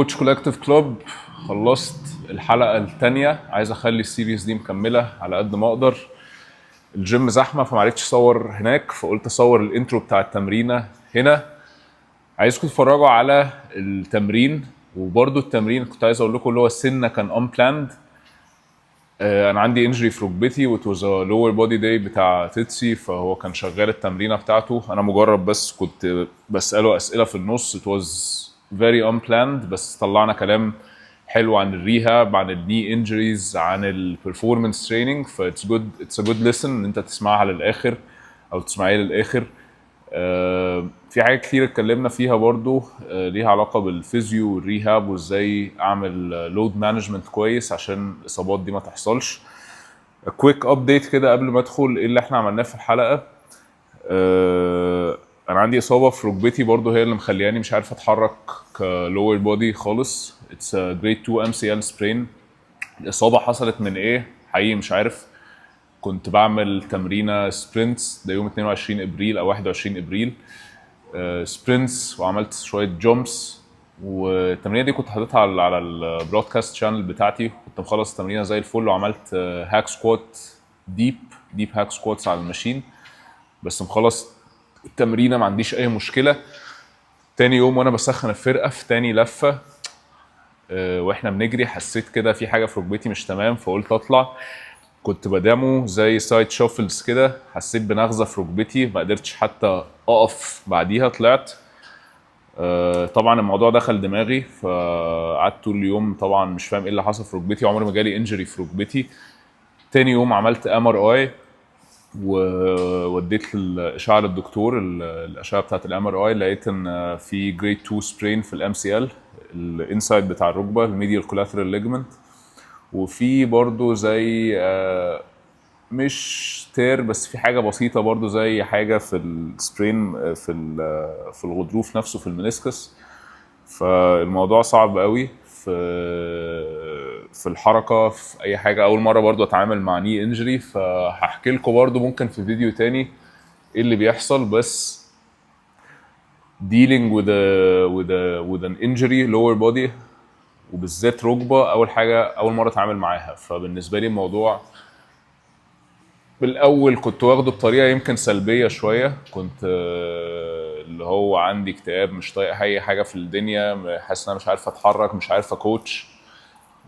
كوتش كولكتيف كلوب. خلصت الحلقة التانية، عايز اخلي السيريز دي مكملة على قد ما اقدر. الجيم زحمة فمعرفتش اصور هناك، فقلت اصور الانترو بتاع التمرينة هنا. عايزكم تتفرجوا على التمرين، وبرضو التمرين كنت عايز اقول لكم اللي هو السنة كان unplanned. انا عندي انجري في ركبتي وتوز لور بودي داي بتاع تيتسي، فهو كان شغال التمرينه بتاعته. انا مجرد بس كنت بساله اسئله في النص. it was very unplanned، بس طلعنا كلام حلو عن الريهاب، عن الني انجريز، عن البرفورمانس تريننج. ف it's a good lesson ان انت تسمعها للاخر او تسمعيها للاخر. في حاجات كتير اتكلمنا فيها برضو ليها علاقة بالفيزيو والريهاب وازاي اعمل لود مانجمنت كويس عشان الاصابات دي ما تحصلش. كويك ابديت كده قبل ما ادخل ايه اللي احنا عملناه في الحلقة. انا عندي اصابة في ركبتي برضو، هي اللي مخلياني مش عارف اتحرك كلور بودي خالص. it's a grade 2 MCL sprain. الاصابة حصلت من ايه حقيقي مش عارف. كنت بعمل تمرينة سبرنتس ده يوم 22 ابريل او 21 ابريل، سبرنتس، وعملت شويه جومبس. والتمرينه دي كنت حاططها على البرودكاست شانل بتاعتي. كنت مخلص التمرينه زي الفل، وعملت هاك سكوات ديب هاك سكواتس على الماشين. بس مخلص التمرينه ما عنديش اي مشكله. تاني يوم وانا بسخن الفرقه في تاني لفه، واحنا بنجري حسيت كده في حاجه في ركبتي مش تمام، فقلت اطلع. كنت بدامه زي سايد شوفلز كده، حسيت بنغزه في ركبتي، ما قدرتش حتى اقف بعديها. طلعت. طبعا الموضوع دخل دماغي، فقعدت طول اليوم طبعا مش فاهم ايه اللي حصل في ركبتي. عمري ما جالي انجري في ركبتي. تاني يوم عملت MRI ووديت الاشعه للدكتور. الاشعه بتاعت الMRI لقيت ان في جريد 2 سبرين في الMCL، الانسايد بتاع الركبه، الميديال كولاترال ليجمنت. وفي برضو زي مش تير، بس في حاجه بسيطه برضو زي حاجه في السبرين في الغضروف نفسه في المنسكس. فالموضوع صعب قوي في الحركه، في اي حاجه. اول مره برضو اتعامل مع ني انجري، فهحكي لكم برضو ممكن في فيديو تاني ايه اللي بيحصل. بس dealing with an injury lower body، وبالذات ركبه، اول حاجه اول مره اتعامل معاها. فبالنسبه لي الموضوع بالاول كنت واخده بطريقه يمكن سلبيه شويه. كنت اللي هو عندي اكتئاب، مش طايق اي حاجه في الدنيا، حاسس ان انا مش عارف اتحرك، مش عارف اكوتش.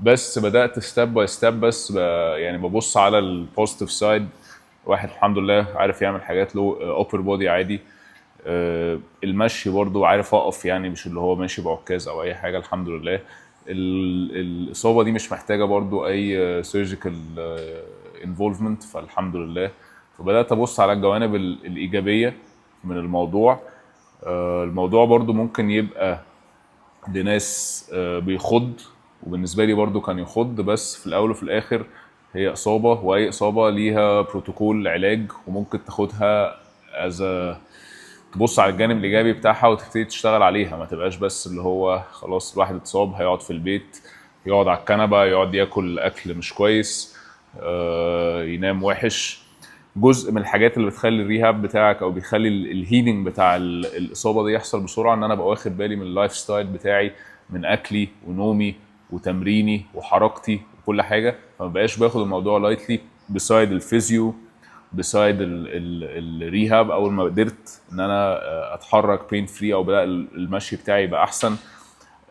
بس بدات ستيب باي ستيب، بس يعني ببص على البوزيتيف سايد. واحد الحمد لله عارف يعمل حاجات له اوبر بودي عادي. المشي برضو عارف اقف، يعني مش اللي هو ماشي بعكاز او اي حاجه الحمد لله. الاصابه دي مش محتاجه برضو اي سيرجيكال انفولفمنت، فالحمد لله. فبدات ابص على الجوانب الايجابيه من الموضوع. الموضوع برضو ممكن يبقى لناس بيخض، وبالنسبه لي برضو كان يخض. بس في الاول وفي الاخر هي اصابه، واي اصابه ليها بروتوكول علاج، وممكن تاخدها از تبص على الجانب الايجابي بتاعها وتبتدي تشتغل عليها. ما تبقاش بس اللي هو خلاص الواحد اتصاب هيقعد في البيت، يقعد على الكنبه، يقعد ياكل اكل مش كويس، ينام وحش. جزء من الحاجات اللي بتخلي الريهاب بتاعك او بيخلي الهيلينج بتاع الاصابه دي يحصل بسرعه، ان انا ابقى واخد بالي من اللايف ستايل بتاعي، من اكلي ونومي وتمريني وحركتي وكل حاجه. فما بقاش باخد الموضوع لايتلي. بسايد الفيزيو، بسايد الريهاب، اول ما قدرت ان انا اتحرك بين فري او بدا المشي بتاعي يبقى احسن،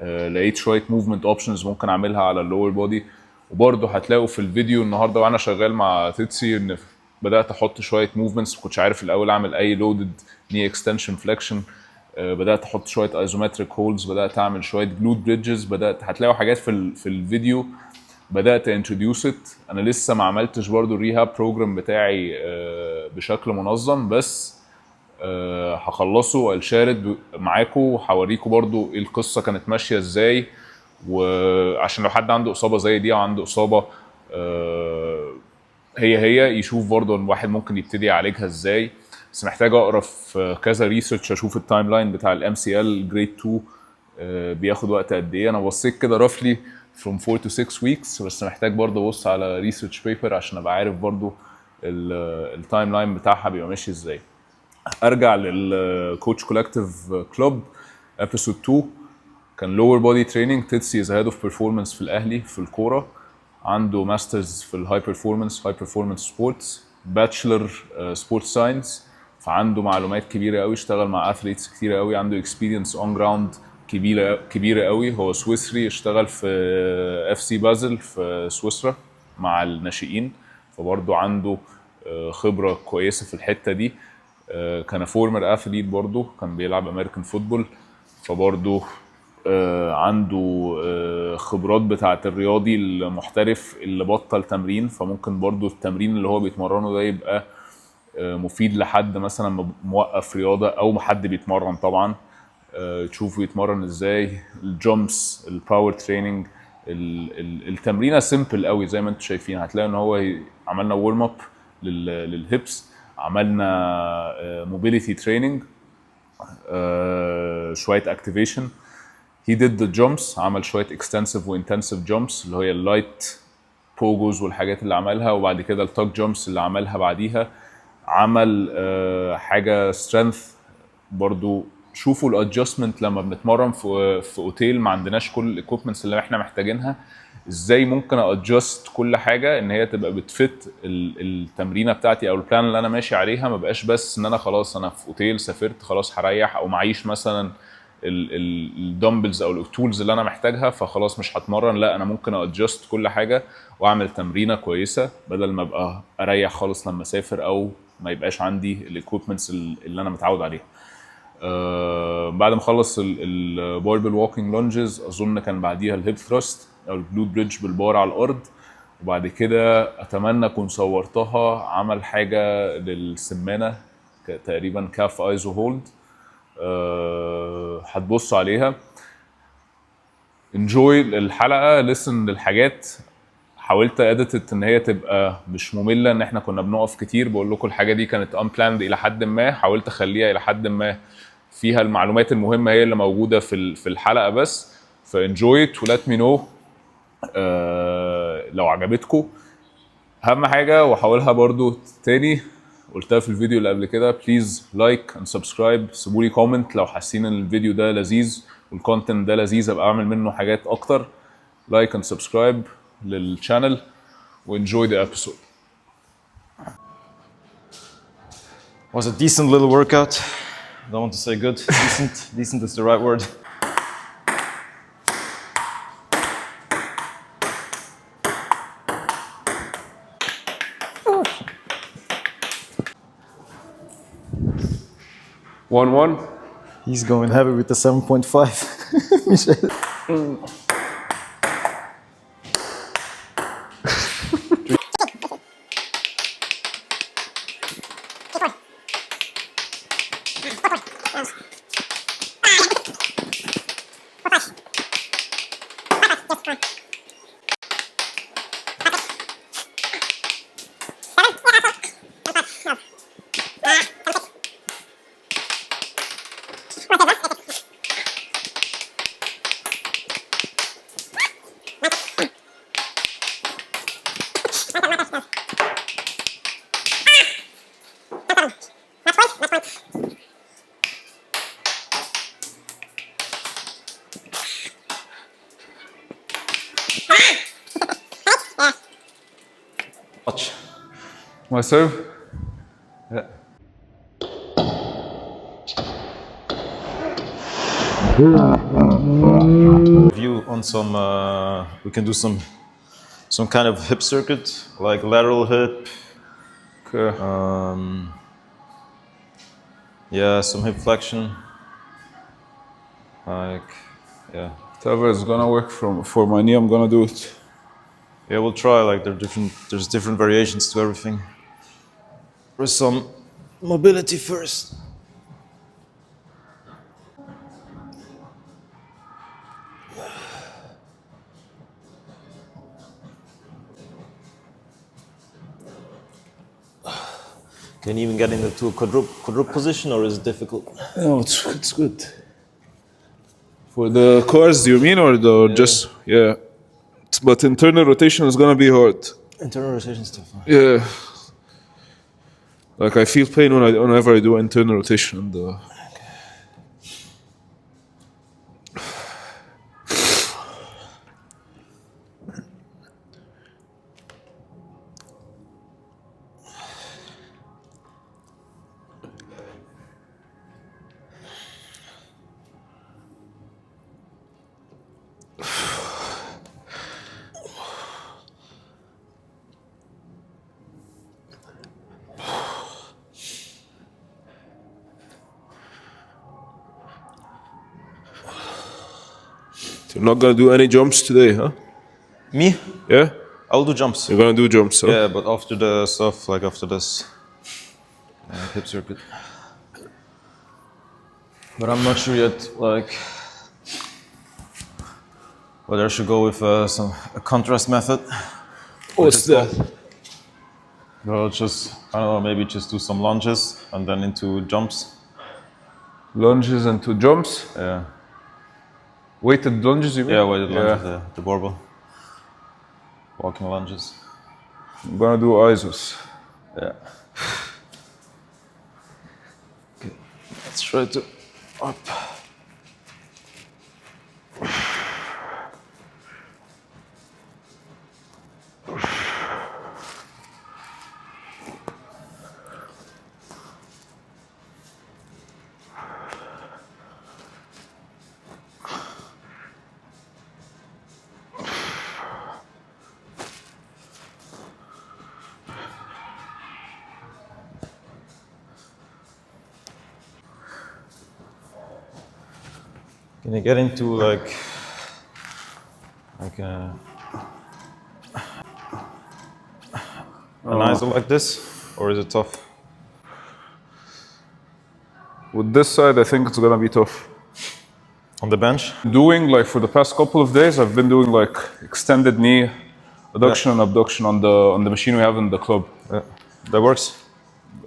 لقيت شويه موفمنت اوبشنز ممكن اعملها على اللور بودي. وبرده هتلاقوا في الفيديو النهارده وانا شغال مع تيتسي ان بدات احط شويه موفمنتس. ما كنتش عارف الاول اعمل اي لودد ني اكستنشن فليكشن. بدات احط شويه ايزومتريك هولدز، بدات اعمل شويه جلوت بريدجز. بدات هتلاقوا حاجات في الفيديو بدات انتروديوس ات. انا لسه ما عملتش برضو الريهاب بروجرام بتاعي بشكل منظم، بس هخلصه والشارد معاكم وهوريكم برضو القصه كانت ماشيه ازاي. وعشان لو حد عنده اصابه زي دي او عنده اصابه هي يشوف برضو الواحد ممكن يبتدي يعالجها ازاي. بس محتاج اقرا في كذا ريسيرش اشوف التايم لاين بتاع الMCL جريد 2 بياخد وقت قد ايه. انا بصيت كده رفلي from 4 to 6 weeks، بس محتاج برضو ابص على ريسيرش بيبر عشان ابقى عارف برضو التايم لاين بتاعها بيبقى ماشي ازاي. ارجع للكوتش كولكتيف كلوب ابيسود 2. كان lower body training. تيتسي is head of performance في الاهلي في الكوره، عنده ماسترز في الهاي performance سبورتس، باتشلر سبورت ساينس، فعنده معلومات كبيره قوي، اشتغل مع اثليتس كتير قوي، عنده اكسبيرينس اون جراوند كبيره قوي. هو سويسري، اشتغل في اف سي بازل في سويسرا مع الناشئين، فبرضه عنده خبره كويسه في الحته دي. كان فورمر اثليت برضه، كان بيلعب امريكان فوتبول، فبرضه عنده خبرات بتاعه الرياضي المحترف اللي بطل تمرين، فممكن برضه التمرين اللي هو بيتمرنه ده يبقى مفيد لحد مثلا موقف رياضه او حد بيتمرن طبعا. تشوفوا يتمرن ازاي، الجامبس، الباور تريننج، التمرينه سيمبل قوي زي ما انتم شايفين. هتلاقوا ان هو عملنا وورم اب للهيبس، عملنا موبيليتي تريننج، شويه اكتيفيشن. he did the jumps، عمل شويه extensive وintensive jumps اللي هي اللايت بوجوز والحاجات اللي عملها، وبعد كده التاك جامبس اللي عملها بعديها. عمل حاجه سترينث برضو. شوفوا الادجستمنت لما بنتمرن في اوتيل ما عندناش كل الايكويبمنتس اللي احنا محتاجينها، ازاي ممكن ادجست كل حاجه ان هي تبقى بتفت التمرينه بتاعتي او البلان اللي انا ماشي عليها. ما بقاش بس ان انا خلاص انا في اوتيل سافرت خلاص هريح، او معيش مثلا الدمبلز او التولز اللي انا محتاجها فخلاص مش هتمرن. لا، انا ممكن ادجست كل حاجه واعمل تمرينه كويسه بدل ما ابقى اريح خالص لما اسافر، او ما يبقاش عندي الايكويبمنتس اللي انا متعود عليها. بعد ما خلص الباربل ووكينج لونجز، اظن كان بعديها الهيب ثراست او الجلوت بريدج بالبار على الارض. وبعد كده اتمنى اكون صورتها، عمل حاجه للسمانه تقريبا كاف ايزو هولد، هتبصوا عليها. انجوي الحلقه، لسن للحاجات، حاولت اديت ان هي تبقى مش ممله، ان احنا كنا بنقف كتير. بقول لكم الحاجه دي كانت unplanned الى حد ما، حاولت اخليها الى حد ما فيها المعلومات المهمه هي اللي موجوده في الحلقه بس. فانجوي ات ولات مي نو لو عجبتكم. اهم حاجه وحاولها برضو تاني، قلتها في الفيديو اللي قبل كده، بليز لايك اند سبسكرايب. سيبوا لي كومنت لو حاسين ان الفيديو ده لذيذ والكونتنت ده لذيذ، ابقى اعمل منه حاجات اكتر. لايك اند سبسكرايب للشانل وانجوي ذا episode. Was a decent little workout. Don't want to say good. Decent. Decent is the right word. One. He's going heavy with the 7.5. Michel. Watch. My serve. Yeah. View on some. We can do some kind of hip circuit, like lateral hip. Okay. Yeah, some hip flexion. Like, yeah. Whatever is gonna work for my knee, I'm gonna do it. Yeah, we'll try. Like, there's different variations to everything. There's some mobility first. Can you even get into a quadruple position, or is it difficult? No, it's good. For the cores, do you mean, or just yeah? But internal rotation is gonna be hard. Internal rotation stuff. Yeah. Like I feel pain whenever I do internal rotation. And You're not gonna do any jumps today, huh? Me? Yeah? I'll do jumps. You're gonna do jumps, huh? Yeah, but after the stuff, like after this hip circuit. But I'm not sure yet, like, whether I should go with a contrast method. What's that? Well, just, I don't know, maybe just do some lunges and then into jumps. Lunges into jumps. Yeah. Weighted lunges, you mean? Yeah, weighted lunges, the barbell. Walking lunges. I'm gonna do isos. Yeah. Okay. Let's try to up. Can you get into like an iso like this, or is it tough? With this side, I think it's gonna be tough. On the bench? Doing like for the past couple of days, I've been doing like extended knee adduction and abduction on the machine we have in the club. Yeah. That works?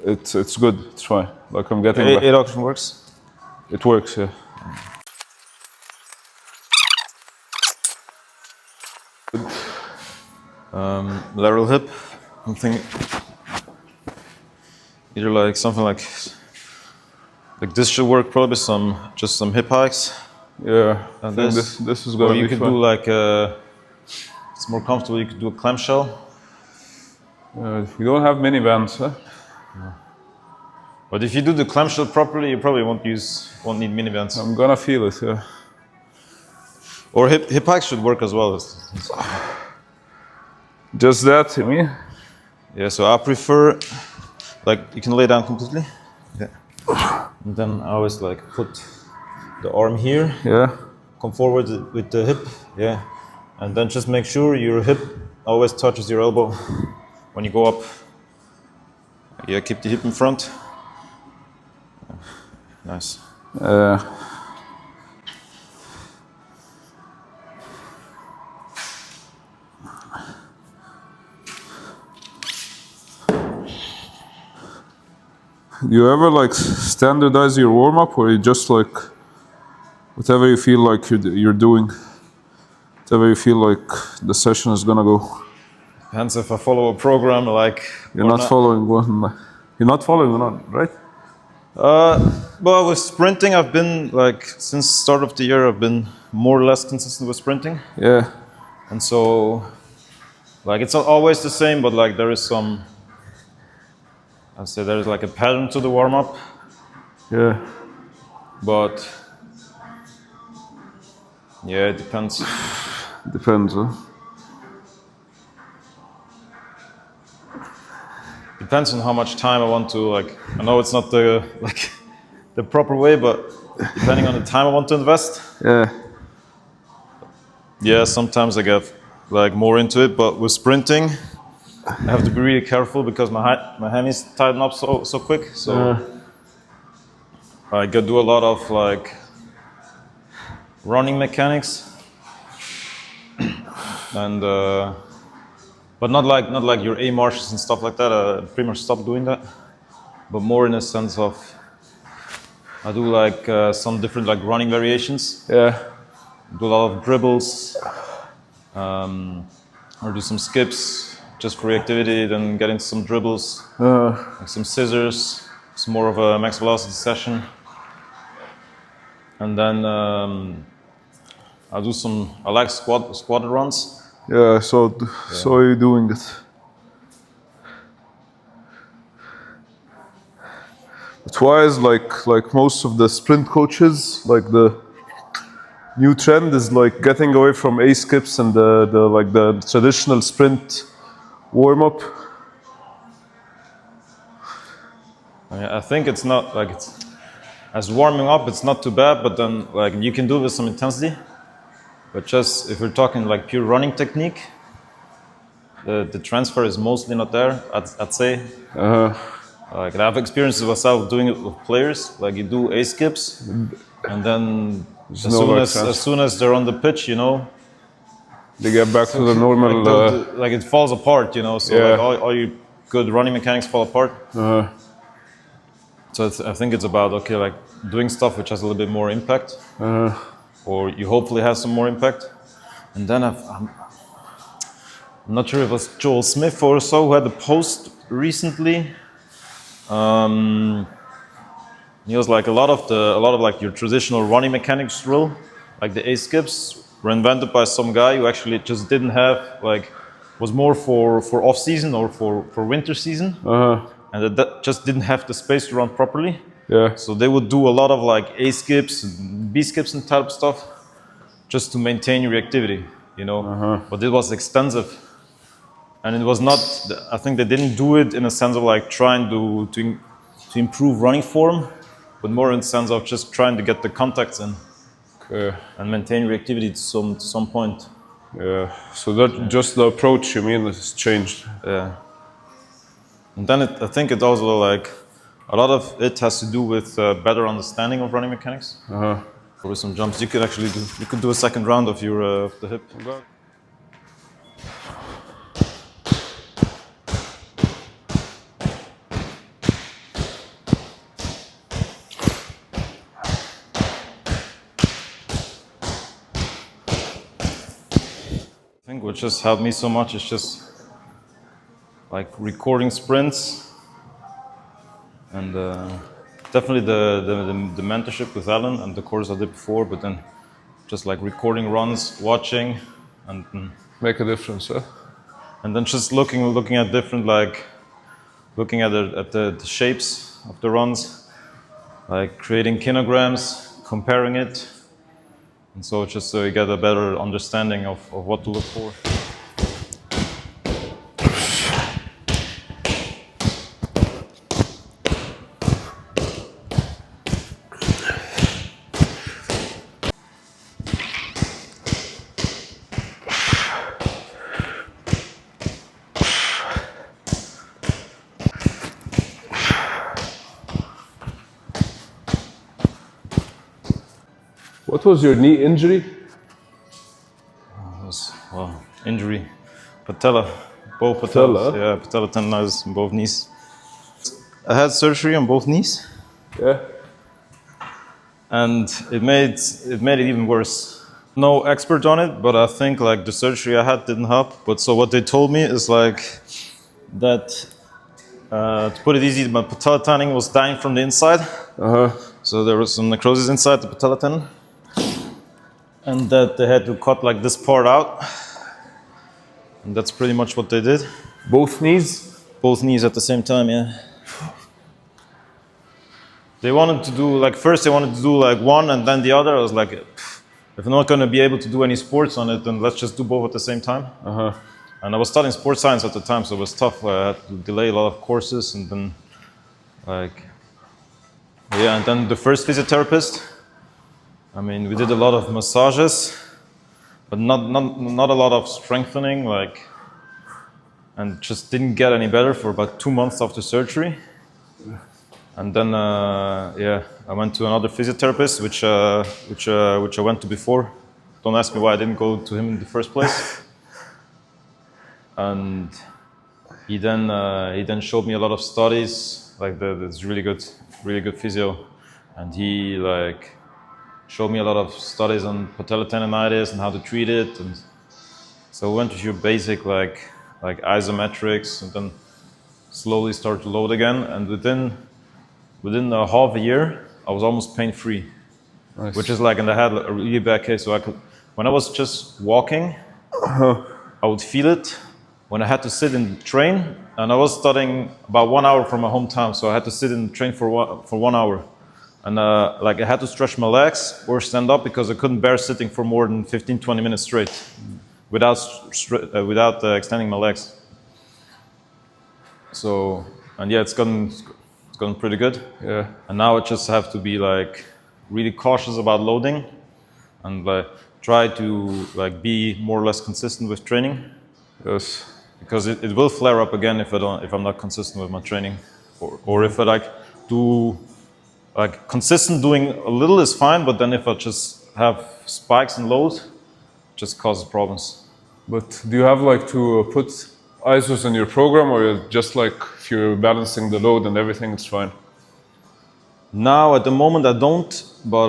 It's good. It's fine. Like I'm getting. Adduction works? It works, yeah. Lateral hip. I'm thinking either like something like this should work. Probably just some hip hikes. Yeah. I And think this is gonna or you be could fun. do like it's more comfortable. You could do a clamshell. We don't have mini bands, huh? But if you do the clamshell properly, you probably won't need mini bands. I'm gonna feel it, yeah. Or hip hikes should work as well. Just that, you mean? Yeah, so I prefer, like, you can lay down completely. Yeah. And then I always like put the arm here, Yeah. come forward with the hip, yeah. And then just make sure your hip always touches your elbow when you go up. Yeah, keep the hip in front. Nice. Do you ever like standardize your warm up, or you just like whatever you feel like you're doing, whatever you feel like the session is gonna go? Hence, if I follow a program, like You're not following one. You're not following one, right? Well, with sprinting, I've been like since start of the year, I've been more or less consistent with sprinting, Yeah. and so like it's not always the same, but like there is some. I'd say there's like a pattern to the warm up, Yeah. but yeah, it depends. Depends, huh? Depends on how much time I want to like. I know it's not the proper way, but depending on the time I want to invest. Yeah. Yeah, sometimes I get like more into it, but with sprinting, I have to be really careful because my hammies tighten up so quick. So I could do a lot of like running mechanics, and but not like your A marches and stuff like that. I pretty much stopped doing that, but more in a sense of I do like some different like running variations. Yeah. Do a lot of dribbles, or do some skips just for reactivity, then get into some dribbles, like some scissors. It's more of a max velocity session. And then I like squat runs. Yeah. So you're doing it. But why is like most of the sprint coaches, like the new trend is like getting away from A skips and the traditional sprint warm up? I think it's not like as warming up. It's not too bad, but then like you can do it with some intensity. But just if we're talking like pure running technique, the transfer is mostly not there. I'd say. Like I've experienced myself doing it with players. Like you do A skips, and then as soon as they're on the pitch, you know, they get back to the normal. Like it falls apart, you know. So like all your good running mechanics fall apart. So I think it's about like doing stuff which has a little bit more impact, or you hopefully have some more impact. And then I'm not sure if it was Joel Smith or so who had the post recently. He was like a lot of like your traditional running mechanics drill, like the A skips, were invented by some guy who actually just didn't have like was more for off season or for winter season, and that just didn't have the space to run properly. Yeah. So they would do a lot of like A skips, and B skips, and type of stuff, just to maintain your activity, you know. But it was extensive. And it was not, I think they didn't do it in a sense of like trying to improve running form, but more in the sense of just trying to get the contacts in and maintain reactivity to some point. Yeah, so that just the approach, you mean, has changed. Yeah. And then I think it also like, a lot of it has to do with better understanding of running mechanics. With some jumps, you could do a second round of your of the hip. I think what just helped me so much is just like recording sprints, and definitely the mentorship with Alan and the course I did before, but then just like recording runs, watching, and Make a difference, huh? and then just looking at different looking at the shapes of the runs, like creating kinograms, comparing it. And so just so you get a better understanding of what to look for. What was your knee injury? Injury, patella, both patellas. Yeah, patella tendonitis in both knees. I had surgery on both knees. Yeah. And it made it even worse. No expert on it, but I think like the surgery I had didn't help. But so what they told me is like that, to put it easy, my patella tendon was dying from the inside. So there was some necrosis inside the patella tendon. And that they had to cut like this part out. And that's pretty much what they did. Both knees? Both knees at the same time, yeah. They wanted to do, like, first they wanted to do like one and then the other. I was like, if I'm not going to be able to do any sports on it, then let's just do both at the same time. And I was studying sports science at the time, so it was tough. I had to delay a lot of courses, and then, like, yeah, and then the first physiotherapist, I mean, we did a lot of massages, but not a lot of strengthening, like, and just didn't get any better for about 2 months after surgery. And then, yeah, I went to another physiotherapist, which I went to before. Don't ask me why I didn't go to him in the first place. And he then showed me a lot of studies, like this really good physio, and he like showed me a lot of studies on patellar tendonitis and how to treat it. And so I went to your basic like isometrics, and then slowly start to load again. And within a half a year, I was almost pain-free. Nice. Which is like, and I had a really bad case. So when I was just walking, I would feel it. When I had to sit in the train, and I was studying about 1 hour from my hometown, so I had to sit in the train for 1 hour. And like I had to stretch my legs or stand up because I couldn't bear sitting for more than 15-20 minutes straight without extending my legs. So, and yeah, it's gotten pretty good. Yeah. And now I just have to be like really cautious about loading, and like try to like be more or less consistent with training, Yes. because it will flare up again if I'm not consistent with my training, or if I like do like consistent doing a little is fine, but then if I just have spikes and lows, it just causes problems. But do you have like to put ISOs in your program, or you're just like if you're balancing the load and everything, it's fine? Now at the moment I don't, but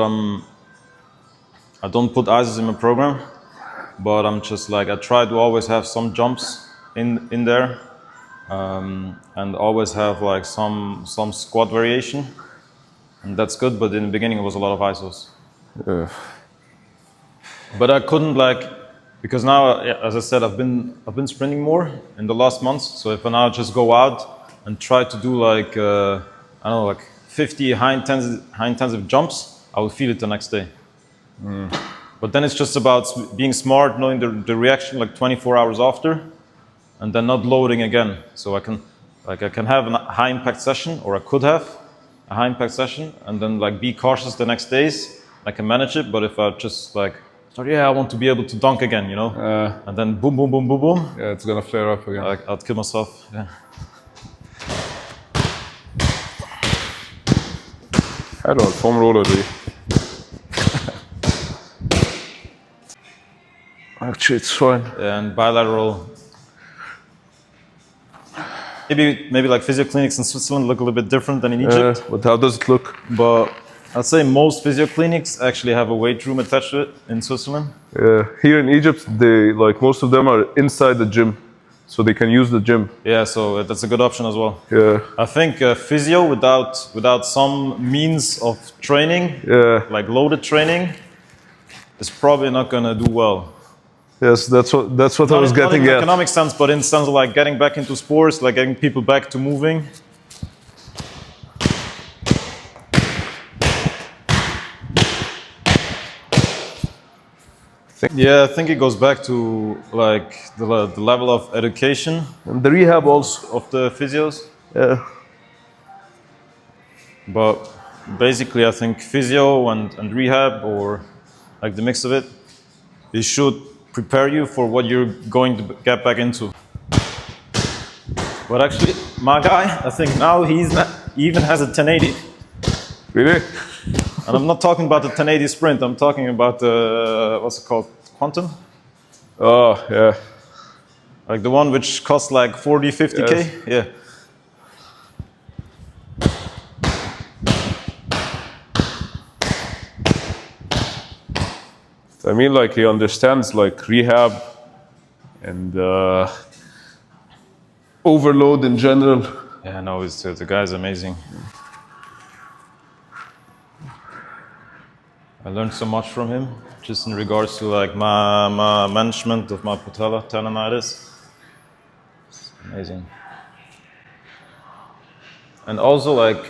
I don't put ISOs in my program, but I'm just like I try to always have some jumps in there, and always have like some squat variation, and that's good. But in the beginning it was a lot of ISOs. Yeah. But I couldn't like, because now, as I said, I've been sprinting more in the last months. So if I now just go out and try to do like I don't know, like 50 high intensive jumps, I will feel it the next day. But then it's just about being smart, knowing the reaction like 24 hours after, and then not loading again. So I can have a high impact session, or I could have a high impact session, and then like be cautious the next days. I can manage it. But if I just like, I want to be able to dunk again, you know, and then boom, boom, boom, boom, boom. Yeah, it's gonna flare up again. I'd kill myself. Yeah. حلو الفوم رولر دي. Actually, it's fine. And bilateral. Maybe like physio clinics in Switzerland look a little bit different than in Egypt. But how does it look? But I'd say most physio clinics actually have a weight room attached to it in Switzerland. Here in Egypt, they like most of them are inside the gym, so they can use the gym. Yeah, so that's a good option as well. Yeah. I think physio without some means of training, like loaded training, is probably not gonna do well. Yes, that's what I was getting not in at. economic sense, but in sense of like getting back into sports, like getting people back to moving. Yeah, I think it goes back to like the level of education And the rehab also. of the physios. Yeah. But basically, I think physio and rehab, or like the mix of it, it should prepare you for what you're going to get back into. But actually, my guy, I think now he even has a 1080. Really? And I'm not talking about the 1080 sprint. I'm talking about the, what's it called? Quantum? Oh, yeah. Like the one which costs like 40, 50K? Yes. Yeah. I mean, like he understands like rehab and overload in general. Yeah, no, the guy's amazing. I learned so much from him, just in regards to like my management of my patella tendonitis. It's amazing. And also like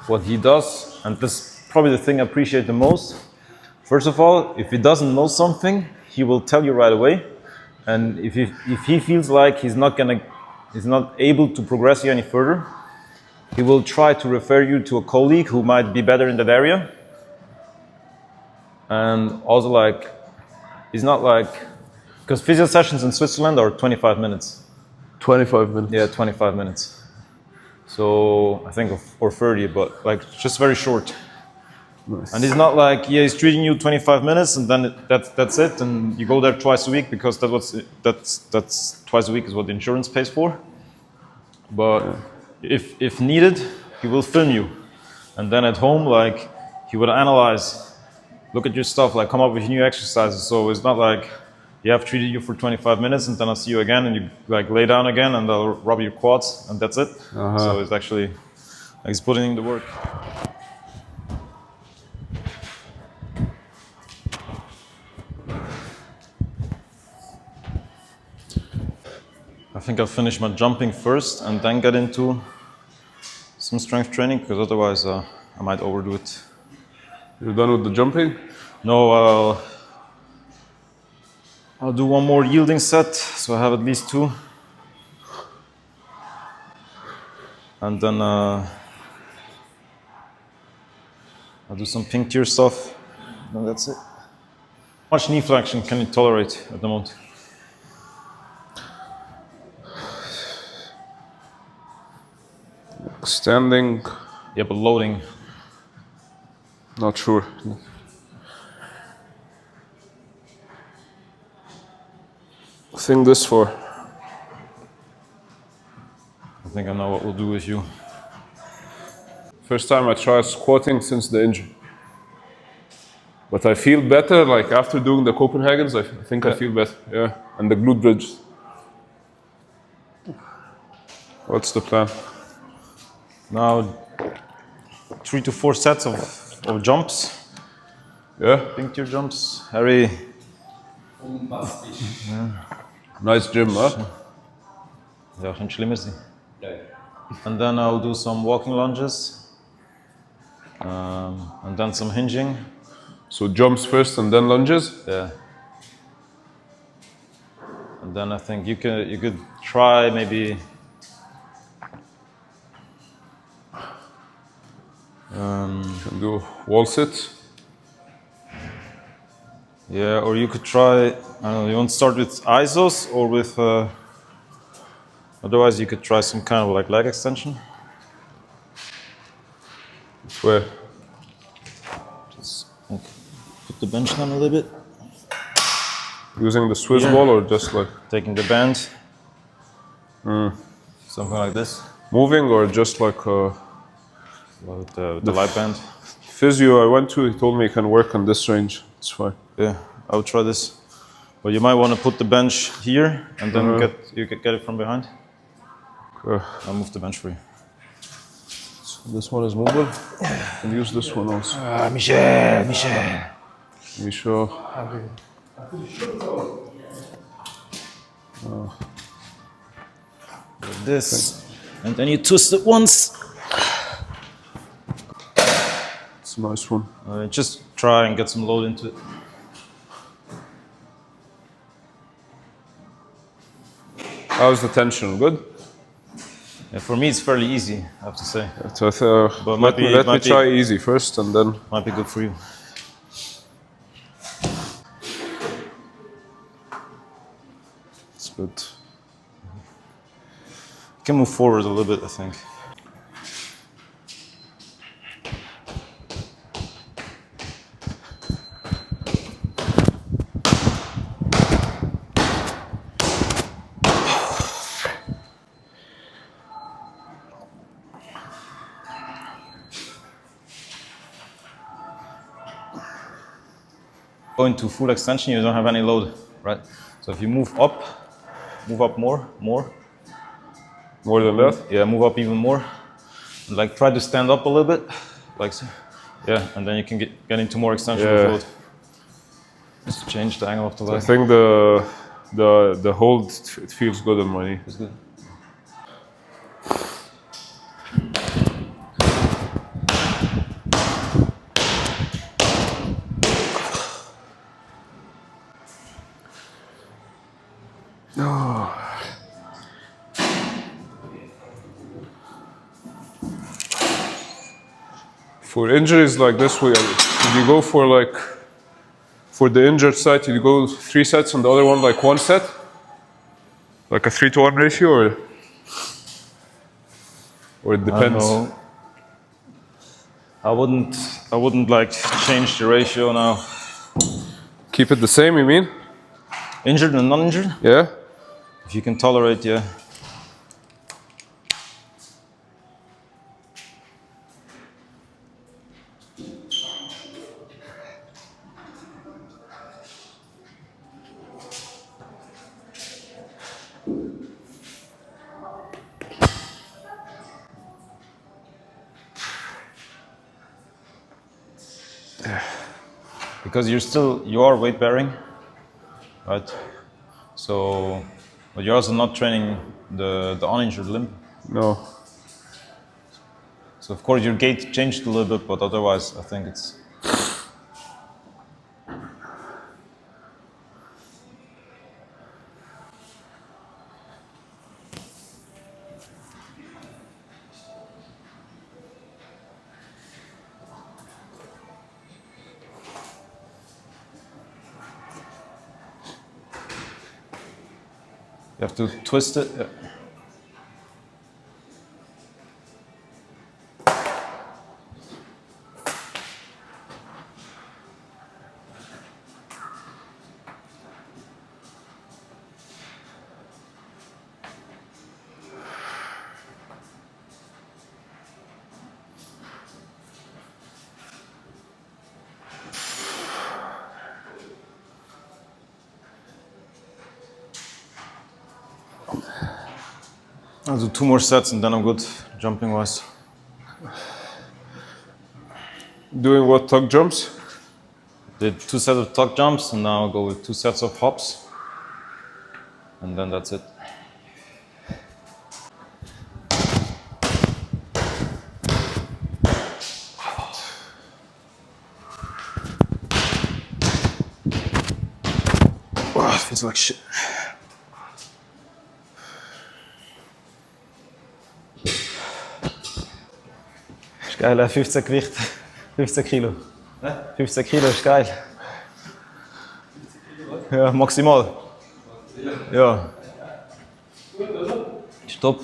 what he does, and this is probably the thing I appreciate the most. First of all, if he doesn't know something, he will tell you right away. And if he feels like he's not able to progress you any further, he will try to refer you to a colleague who might be better in that area. And also like, it's not like, because physio sessions in Switzerland are 25 minutes. 25 minutes. Yeah, 25 minutes. So I think, or 30, but like just very short. Nice. And it's not like, he's treating you 25 minutes and then that's it, and you go there twice a week, because that's twice a week is what the insurance pays for. But if needed, he will film you, and then at home, like he would analyze, look at your stuff, like come up with new exercises. So it's not like you have treated you for 25 minutes and then I'll see you again and you like lay down again and I'll rub your quads and that's it. So it's actually like he's putting in the work. I think I'll finish my jumping first and then get into some strength training, because otherwise I might overdo it. You're done with the jumping? No, I'll do one more yielding set, so I have at least 2. And then I'll do some pink tier stuff, and that's it. How much knee flexion can you tolerate at the moment? Standing, Yeah, but loading. not sure. I think this for. I think I know what we'll do with you. First time I tried squatting since the injury. But I feel better, like after doing the Copenhagen's, I think I feel better, yeah. And the glute bridge. What's the plan? Now, 3 to 4 sets of jumps. Yeah, Pink tier jumps. Harry. nice gym, huh? Ja, geen schlimm ist die. And then I'll do some walking lunges. And then some hinging. So jumps first and then lunges? Yeah. And then I think you could try maybe Can do wall sit. yeah, or you could try, I don't know, you want to start with isos or with otherwise you could try some kind of like leg extension. Where? Just like put the bench down a little bit, Using the Swiss Yeah. ball or just like taking the band. Something like this. moving or just like With the light band. physio I went to, he told me you can work on this range. It's fine. Yeah, I would try this. But you might want to put the bench here and then get it from behind. Okay. I'll move the bench for you. So this one is movable. And use this one also. Michel. Let me show. Like this. And then you twist it once. It's a nice one. Just try and get some load into it. How's the tension? Good? Yeah, for me, it's fairly easy, I have to say. So But let me might be- try easy first and then. Might be good for you. It's good. You can move forward a little bit, I think. Going to full extension, you don't have any load, right? So if you move up more. More than that? Yeah, move up even more. And like try to stand up a little bit, like so. Yeah, and then you can get into more extension with Yeah. load. Just change the angle of the I leg. think the hold, it feels good on my knee. It's good. For injuries like this, did you go for the injured side, did you go 3 sets and the other one like 1 set? Like a 3-to-1 ratio or it depends? No. I wouldn't like change the ratio now. Keep it the same, you mean? Injured and non-injured? Yeah? If you can tolerate, yeah. Because you are weight bearing, right? So, but you're also not training the uninjured limb. No. So of course your gait changed a little bit, but otherwise I think it's. You have to twist it. Yeah. I'll do 2 more sets and then I'm good, jumping wise. Doing what, tuck jumps? Did 2 sets of tuck jumps and now I'll go with 2 sets of hops. And then that's it. Oh, it feels like shit. Ist geil, 15 Gewicht, 15 Kilo. 15 Kilo ist geil. Ja, maximal. Ja. Stopp.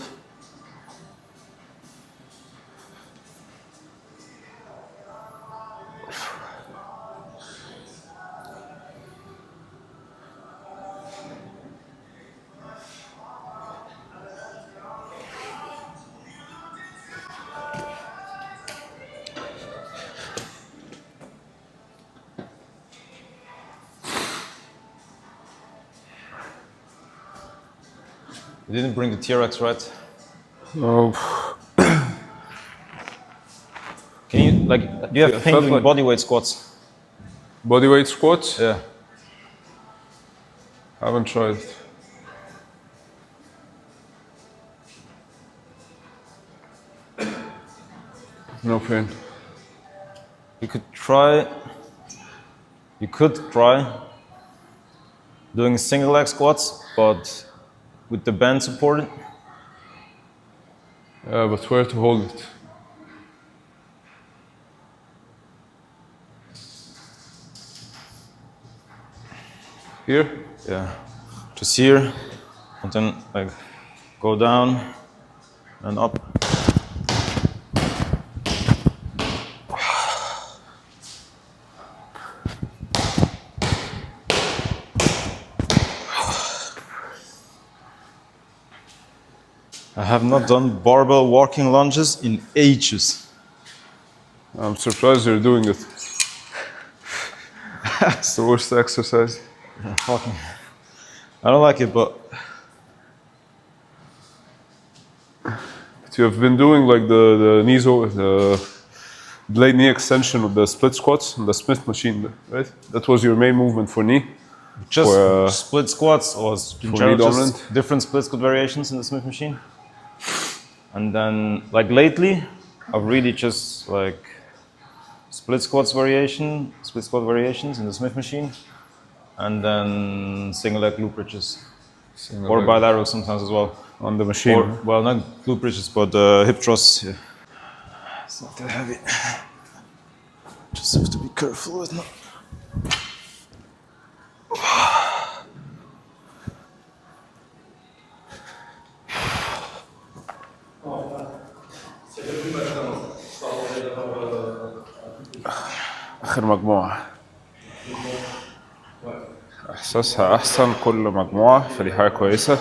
You didn't bring the T-Rex, right? No. Can you, like, do you have pain doing bodyweight squats? Bodyweight squats? Yeah. Haven't tried it. No pain. You could try doing single leg squats, but with the band supported. Yeah, but where to hold it? Here? Yeah. Just here, and then like go down and up. I have not done barbell walking lunges in ages. I'm surprised you're doing it. It's the worst exercise. Fucking. I don't like it, but You have been doing like the knees over the blade knee extension with the split squats and the Smith machine, right? That was your main movement for knee. just For, split squats or in knee general dominant? just different split squat variations in the Smith machine. And then like lately, I've really just like split squat variations in the Smith machine, and then single leg glute bridges or leg. bilateral sometimes as well. On the machine. Or, well, not glute bridges, but hip thrusts. Yeah. It's not that heavy. Just have to be careful with it. آخر مجموعة إحساسها أحسن كل مجموعة فدي حاجة كويسة.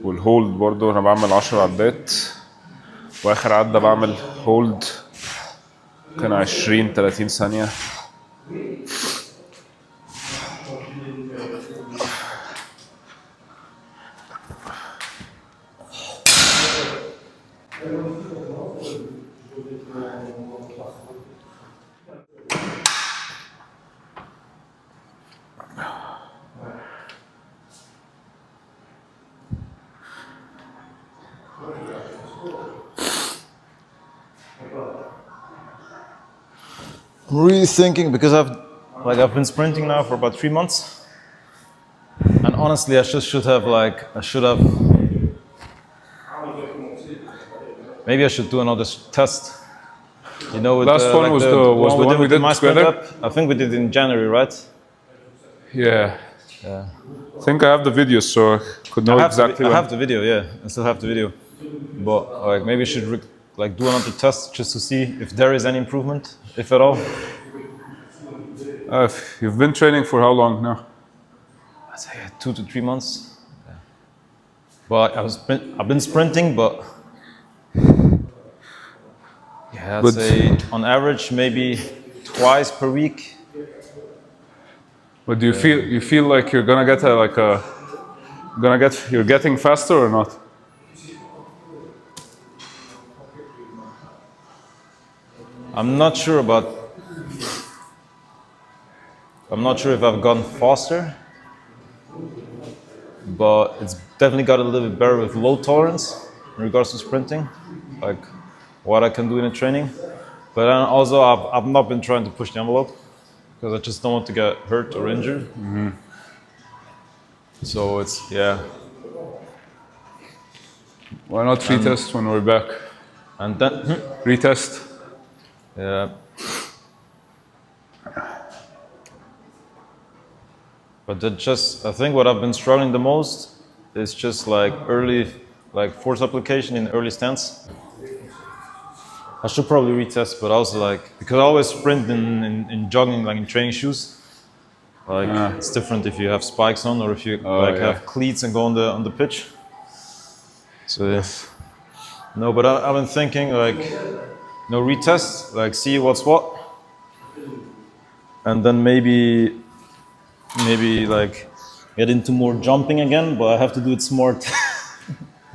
والهولد برضو أنا بعمل 10 عدات وآخر عدة بعمل هولد كان 20-30 ثانية. I'm really thinking because I've been sprinting now for about 3 months, and honestly, I should have maybe I should do another test. You know, with Last one was the one we did my sprint together? up. I think we did in January, right? Yeah. Yeah. I think I have the video, so I could know exactly. I when- have the video, yeah. I still have the video. But like maybe I should like do another test just to see if there is any improvement, if at all. You've been training for how long now? I'd say 2 to 3 months. Yeah. But I've been sprinting, but yeah, I'd say on average maybe twice per week. But do you feel like you're gonna get you're getting faster or not? I'm not sure if I've gone faster, but it's definitely got a little bit better with low tolerance in regards to sprinting, like what I can do in a training. But then also I've not been trying to push the envelope because I just don't want to get hurt or injured. Mm-hmm. So it's, yeah. Why not retest when we're back? And then, Retest. yeah. But I think what I've been struggling the most is just like force application in early stance. I should probably retest, but also because I always sprint in jogging, like in training shoes. It's different if you have spikes on or if you have cleats and go on the pitch. So yes. No, but I've been thinking retest, see what's what. And then maybe get into more jumping again, but I have to do it smart.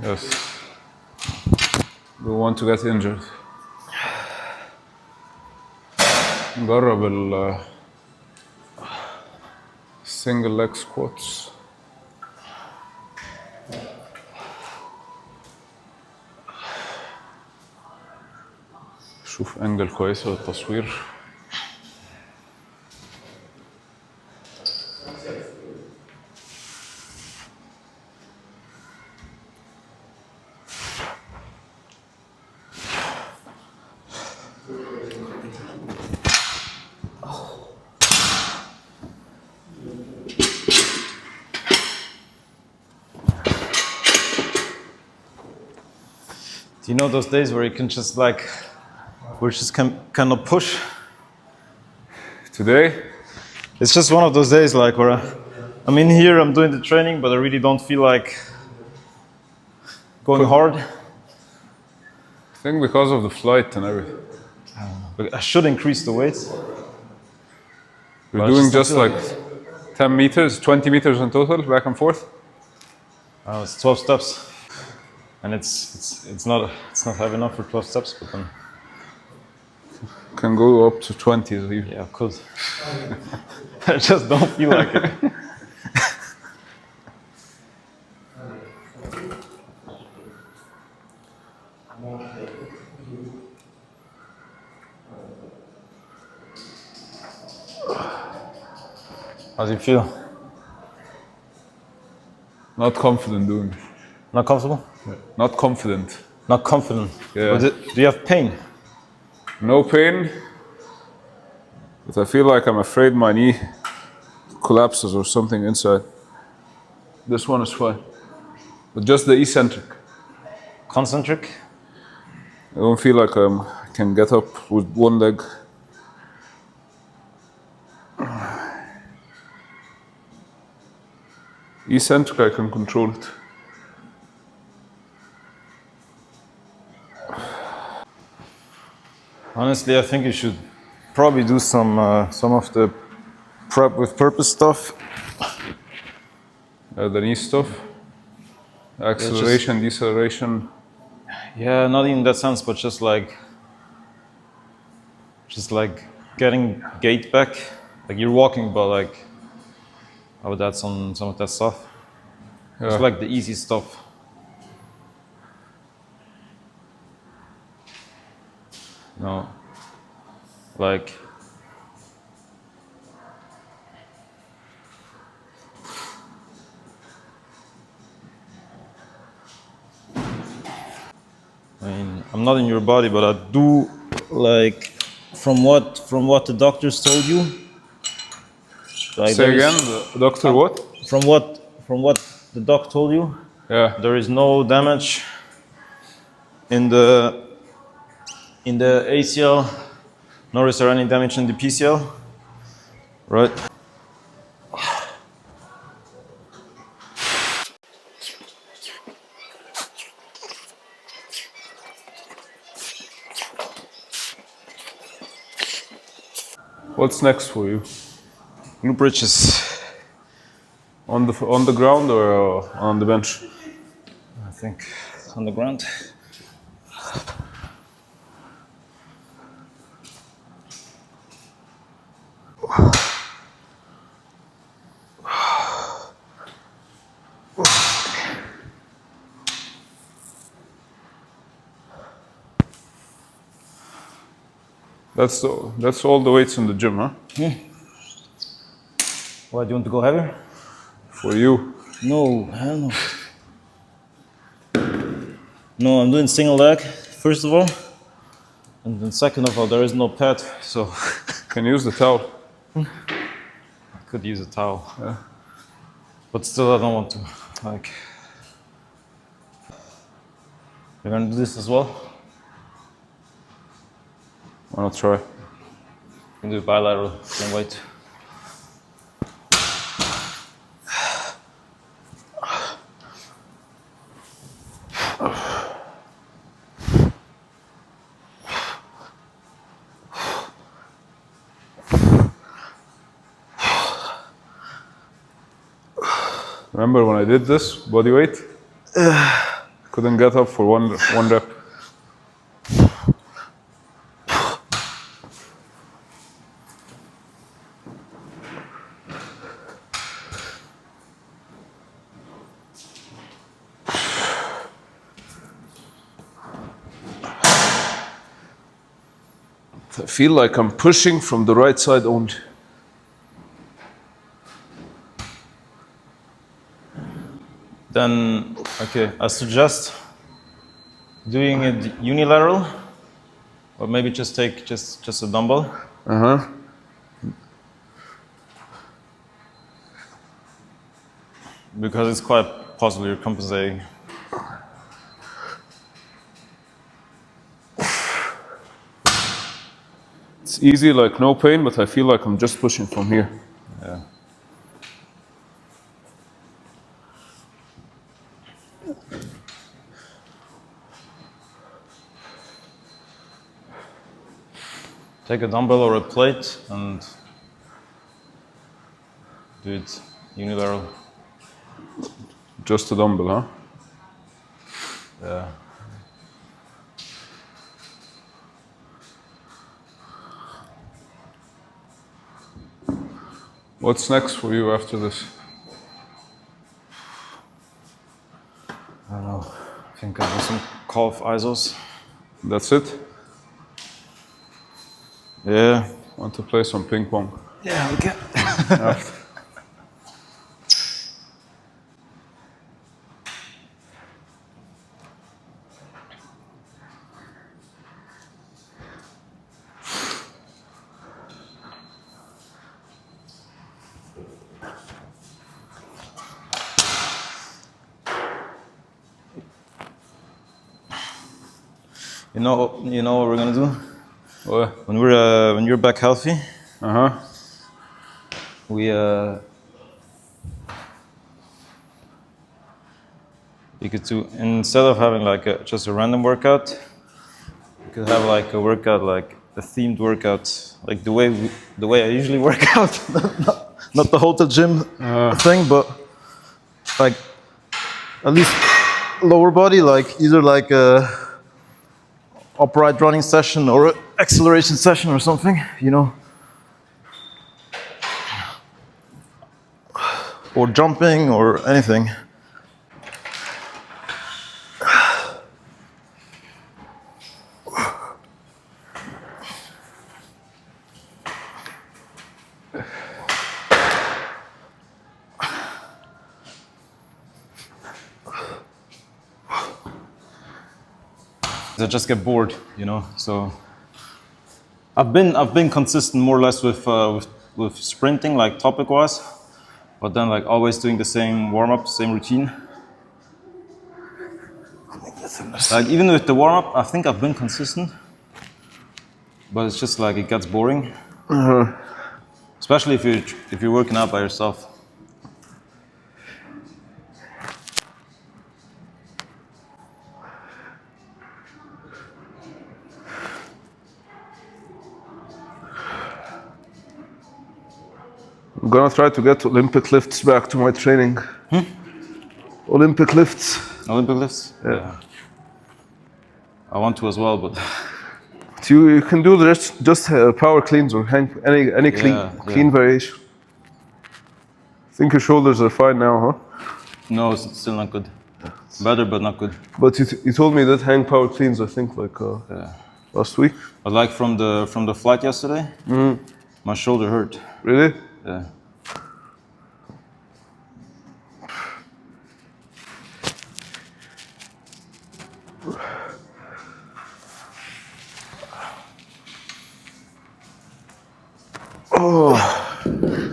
Yes. We want to get injured. نجرب single leg squats. شوف انجل كويسة للتصوير. Do you know those days where you can just kind of push? Today? It's just one of those days where I'm in here, I'm doing the training, but I really don't feel like going hard. I think because of the flight and everything. But I should increase the weights. We're doing just 10 meters, 20 meters in total, back and forth. It's 12 steps. And it's not heavy enough for 12 steps, but then Can go up to 20. yeah, of course. I just don't feel like it. How do you feel? Not confident doing it. Not comfortable? Not confident. Not confident. Yeah. Do you have pain? No pain, but I feel like I'm afraid my knee collapses or something inside. This one is fine, but just the eccentric. Concentric? I don't feel like I can get up with one leg. Eccentric, I can control it. Honestly, I think you should probably do some of the prep with purpose stuff. The knee stuff. Acceleration, deceleration. Yeah, not in that sense, but just getting gait back. Like you're walking, but I would add some of that stuff. Yeah. It's like the easy stuff. No, I mean, I'm not in your body, but I do from what the doctors told you, Like Say there again, is- the doctor what? From what the doc told you, Yeah. there is no damage in the ACL, nor is there any damage in the PCL, right? What's next for you? Glute bridges, On the ground or on the bench? I think, on the ground. That's all the weights in the gym, huh? Why, do you want to go heavier? For you. No, hell no. No, I'm doing single leg, first of all. And then second of all, there is no pad, so Can you use the towel? I could use a towel. Yeah. But still, I don't want to. Like, you're gonna do this as well? Why not try? You can do bilateral, same weight. Remember when I did this body weight? Couldn't get up for one rep. I feel like I'm pushing from the right side only. Then, okay, I suggest doing it unilateral, or maybe just take just a dumbbell. Because it's quite possible you're compensating. It's easy, like no pain, but I feel like I'm just pushing from here. Yeah. Take a dumbbell or a plate and do it unilateral. Just a dumbbell, huh? Yeah. What's next for you after this? I don't know. I think I'll do some calf isos. That's it? Yeah. Want to play some ping pong? Yeah, we can. You know what we're gonna do? What? When you're back healthy, we you could do, instead of having like just a random workout, you could have like a workout, like a themed workout, like the way I usually work out, not the hotel gym thing, but like at least lower body, like either like a upright running session or acceleration session or something, you know, or jumping or anything. I just get bored, you know. So I've been consistent more or less with with sprinting, like topic-wise, but then like always doing the same warm-up, same routine. Like even with the warm-up, I think I've been consistent, but it's just like it gets boring, especially if you're working out by yourself. I'm gonna try to get Olympic lifts back to my training. Olympic lifts. Olympic lifts? Yeah. I want to as well, but You can do just power cleans or any clean variation. I think your shoulders are fine now, huh? no, it's still not good. Better, but not good. But you told me that hang power cleans, I think, like last week. But like from the flight yesterday, my shoulder hurt. Really? Yeah.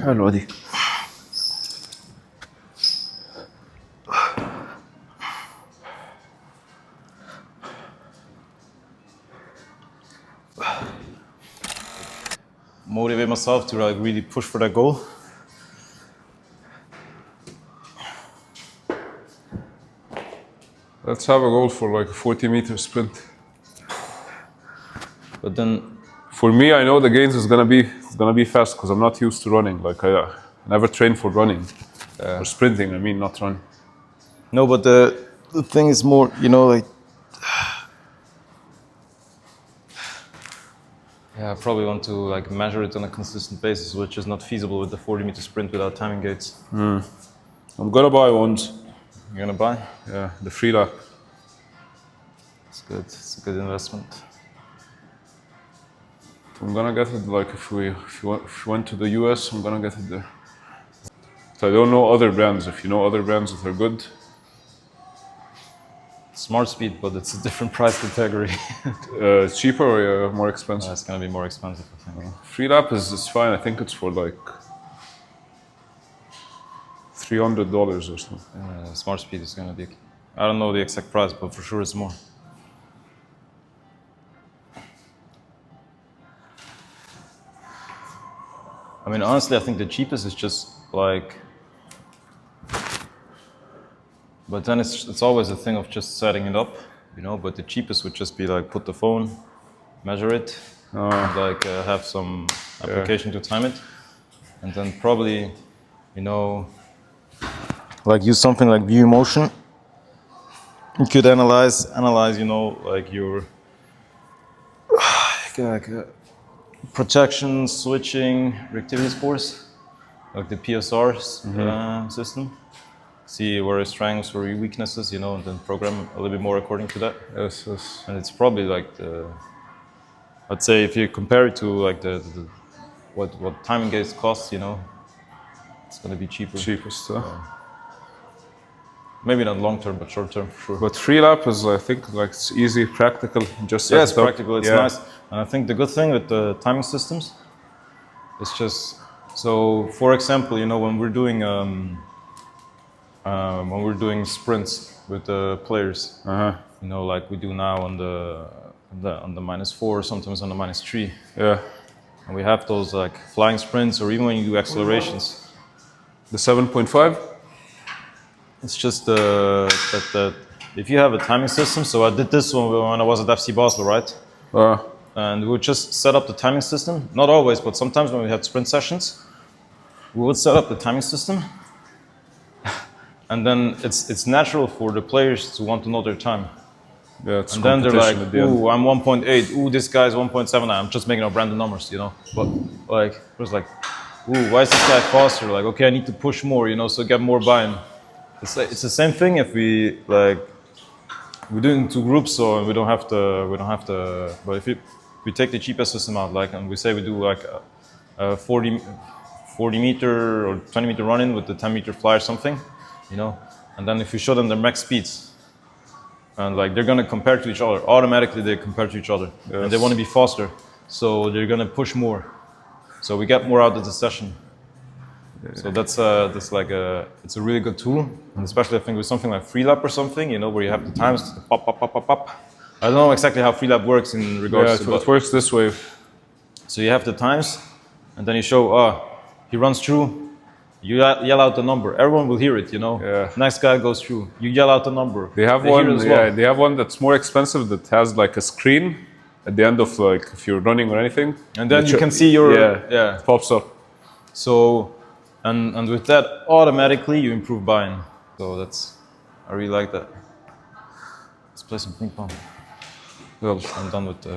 حلوة دي. Motivate myself to like really push for that goal. Let's have a goal for like a 40-meter sprint. But then, For me, I know the gains is gonna be fast because I'm not used to running. Like I never trained for running or sprinting. I mean, not running. no, but the thing is more, like. Yeah, I probably want to like measure it on a consistent basis, which is not feasible with the 40-meter sprint without timing gates. I'm gonna buy ones. You're gonna buy? Yeah, the free lap. It's good. It's a good investment. I'm gonna get it like if we went to the US, I'm gonna get it there. So I don't know other brands. If you know other brands that are good, Smart Speed, but it's a different price category. it's cheaper or more expensive. It's gonna be more expensive, I think. Free lap is fine. I think it's for like $300 or something. Smart Speed is gonna be. I don't know the exact price, but for sure it's more. I mean, honestly, I think the cheapest is just like. But then it's always a thing of just setting it up, But the cheapest would just be like put the phone, measure it, and like have some application to time it, and then probably, like use something like View Motion. You could analyze, like your projection, switching, reactivity scores, like the PSR system. See where your strengths, where your weaknesses, and then program a little bit more according to that. Yes. And it's probably like I'd say if you compare it to like what timing gates cost, it's gonna be cheaper. Cheapest. Maybe not long term, but short term for sure. But free lap is, I think, like it's easy, practical. Just set it's it up. practical. It's nice, and I think the good thing with the timing systems is just so. For example, when we're doing sprints with the players, like we do now on the -4, sometimes on the -3. Yeah. And we have those like flying sprints, or even when you do accelerations. The 7.5. It's just that if you have a timing system. So I did this when I was at FC Basel, right? And we would just set up the timing system. Not always, but sometimes when we had sprint sessions, we would set up the timing system. And then it's natural for the players to want to know their time. Yeah, it's and then they're like, ooh, I'm 1.8. Ooh, this guy's 1.7. I'm just making up random numbers, But like, it was like, ooh, why is this guy faster? Like, okay, I need to push more, so get more buy-in. It's the same thing if we're doing two groups, so we don't have to. But if we take the cheapest system out, like, and we say we do like a 40 meter or 20 meter run-in with the 10 meter fly or something. And then if you show them their max speeds, and like they're gonna compare to each other, automatically they compare to each other, and they want to be faster, so they're gonna push more. So we get more out of the session. So that's like it's a really good tool, and especially I think with something like Freelap or something, you know, where you have the times to pop, pop, pop, pop, pop. I don't know exactly how Freelap works in regards to it works this way. So you have the times, and then you show, he runs through, you yell out the number. Everyone will hear it, you know. Yeah. Next guy goes through, you yell out the number. They have hear one, it as well. they have one that's more expensive that has like a screen at the end of like if you're running or anything. And then you can see your, it pops up. So, and with that, automatically you improve buying. So I really like that. Let's play some ping pong. Well, I'm done with